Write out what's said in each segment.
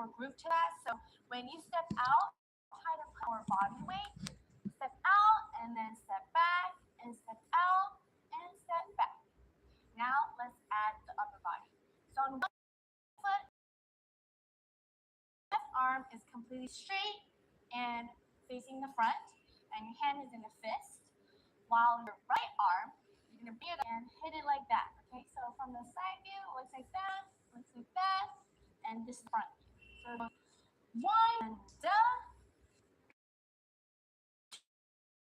more groove to that. So when you step out, try to put more body weight. Step out and then step back and step out and step back. Now let's add the upper body. So on one foot, left arm is completely straight and facing the front, and your hand is in a fist. While your right arm, you're gonna bring it and hit it like that. Okay, so from the side view, it looks like that, and this is front view. So one and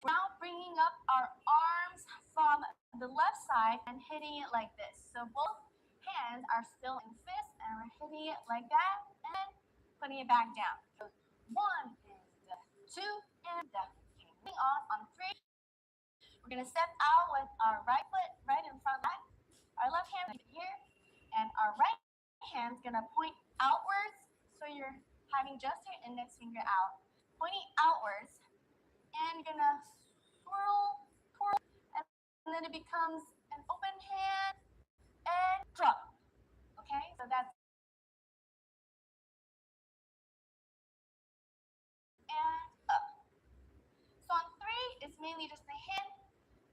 now bringing up our arms from the left side and hitting it like this. So both hands are still in fist and we're hitting it like that and then putting it back down. So 1 and 2 and moving on 3. We're gonna step out with our right foot right in front back. Our left hand is here and our right hand's gonna point outwards. So you're having just your index finger out, pointing outwards. And you're gonna swirl, and then it becomes an open hand and drop. Okay, so that's and up. So on 3, it's mainly just the hand.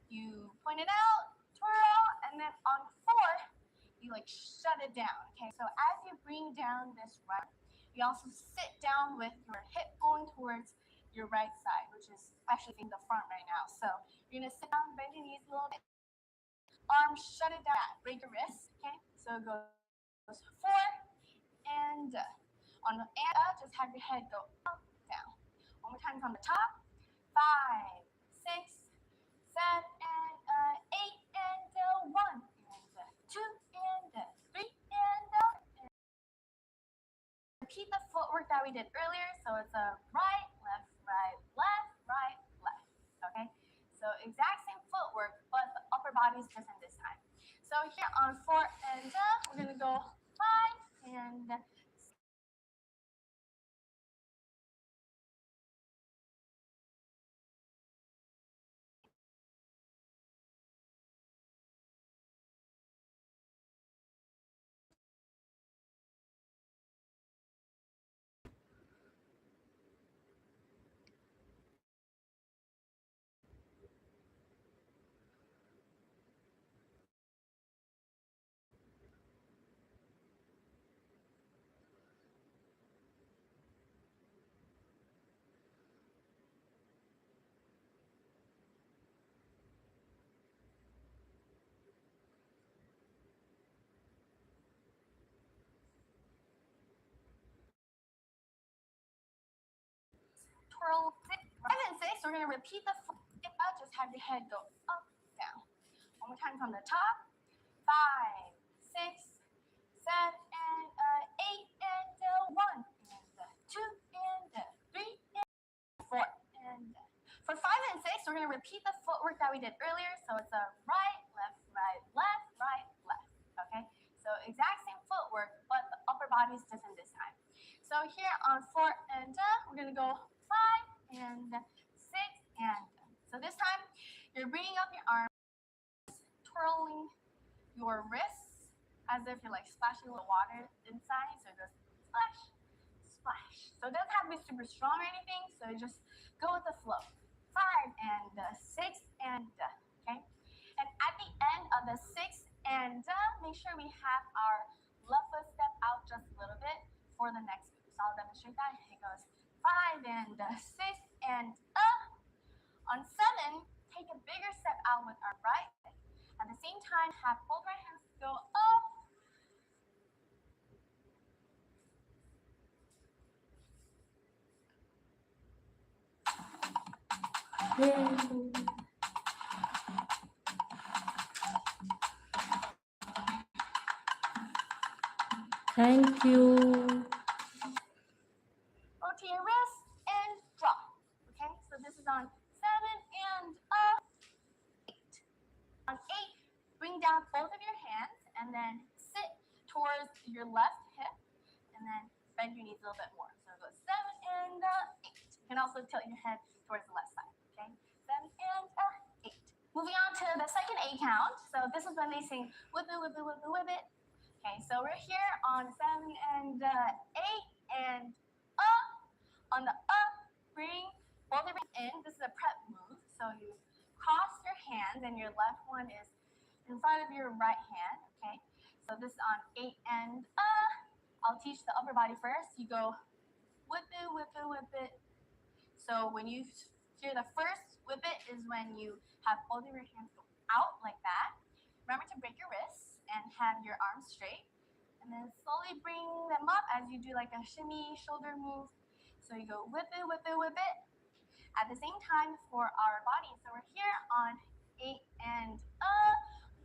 You point it out, twirl, and then on 4, you like shut it down. Okay, so as you bring down this right, you also sit down with your hip going towards your right side, which is actually in the front right now. So you're gonna sit down, bend your knees a little bit, arms shut it down, break your wrists. Okay, so it goes 4 and on the and up, just have your head go up, down. One more time from the top. 5, 6, 7, and 8, and 1, and 2, and 3, and repeat the footwork that we did earlier. So it's a right, left, right, left, right, left. Okay, so exact same footwork, but the upper body is different this time. So here on 4 and we're gonna go 5 and 6. Twirl 6, 5 and 6. We're gonna repeat the footwork. Just have your head go up, down. One more time from the top. 5, 6, 7, and 8, and 1, and 2, and 3, and 4. And for 5 and 6, we're gonna repeat the footwork that we did earlier. So it's a right, left, right, left, right, left. Okay, so exact same footwork, but the upper body is different this time. So here on 4 and we're gonna go 5 and 6 and so this time you're bringing up your arms, twirling your wrists as if you're like splashing a little water inside. So it goes splash, splash. So it doesn't have to be super strong or anything. So just go with the flow. 5 and 6 and okay. And at the end of the 6 and make sure we have our left foot step out just a little bit for the next move. So I'll demonstrate that. It goes 5 and 6 and up. On 7, take a bigger step out with our right. At the same time, have both right hands go up. Thank you. Rotate your wrist and drop. Okay, so this is on 7 and up. 8. On 8, bring down both of your hands and then sit towards your left hip and then bend your knees a little bit more. So it goes 7 and 8. You can also tilt your head towards the left side. Okay, 7 and 8. Moving on to the second 8 count. So this is when they sing whip it, whip it, whip it, whip it. Okay, so we're here on 7 and 8 in. This is a prep move. So you cross your hands and your left one is in front of your right hand. Okay. So this is on 8 and I'll teach the upper body first. You go whip it, whip it, whip it. So when you hear the first whip it is when you have both of your hands go out like that. Remember to break your wrists and have your arms straight. And then slowly bring them up as you do like a shimmy shoulder move. So you go whip it, whip it, whip it. At the same time for our body. So we're here on 8 and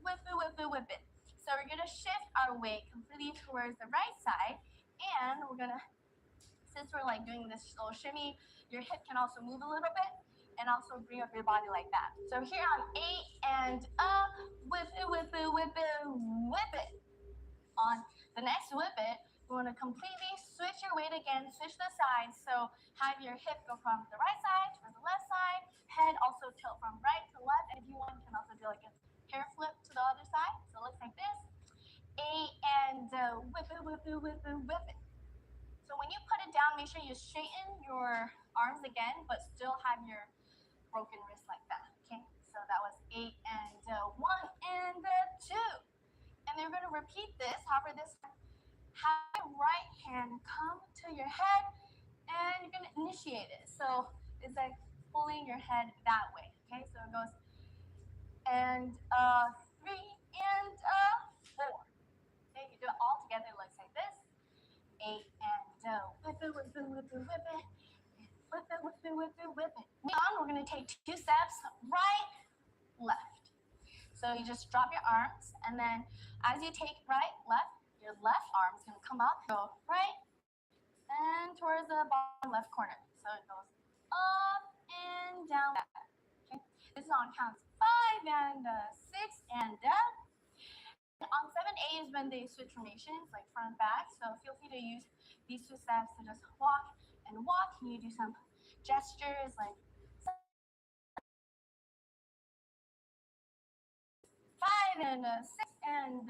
whip it, whip it, whip it. So we're gonna shift our weight completely towards the right side, and we're gonna, since we're like doing this little shimmy, your hip can also move a little bit, and also bring up your body like that. So here on 8 and whip it, whip it, whip it, whip it. On the next whip it, you want to completely switch your weight again, switch the sides. So have your hip go from the right side to the left side, head also tilt from right to left, and if you want, you can also do like a hair flip to the other side. So it looks like this. 8 and whip it, whip it, whip it, whip it. So when you put it down, make sure you straighten your arms again, but still have your broken wrist like that. Okay, so that was 8 and 1 and 2. And then we're going to repeat this. However, this have your right hand come to your head, and you're going to initiate it. So it's like pulling your head that way. Okay, so it goes and 3 and 4. Okay, you do it all together. It looks like this. 8 and whip it, whip it, whip it, whip it. Whip it, whip it, whip it, whip it. Now we're going to take 2 steps, right, left. So you just drop your arms, and then as you take right, left, your left arm is going to come up, go right, and towards the bottom left corner. So it goes up and down. Okay. This is on counts 5 and 6 and down. On 7-8 is when they switch formations, like front and back. So feel free to use these 2 steps to just walk and walk. And you do some gestures like 5 and 6 and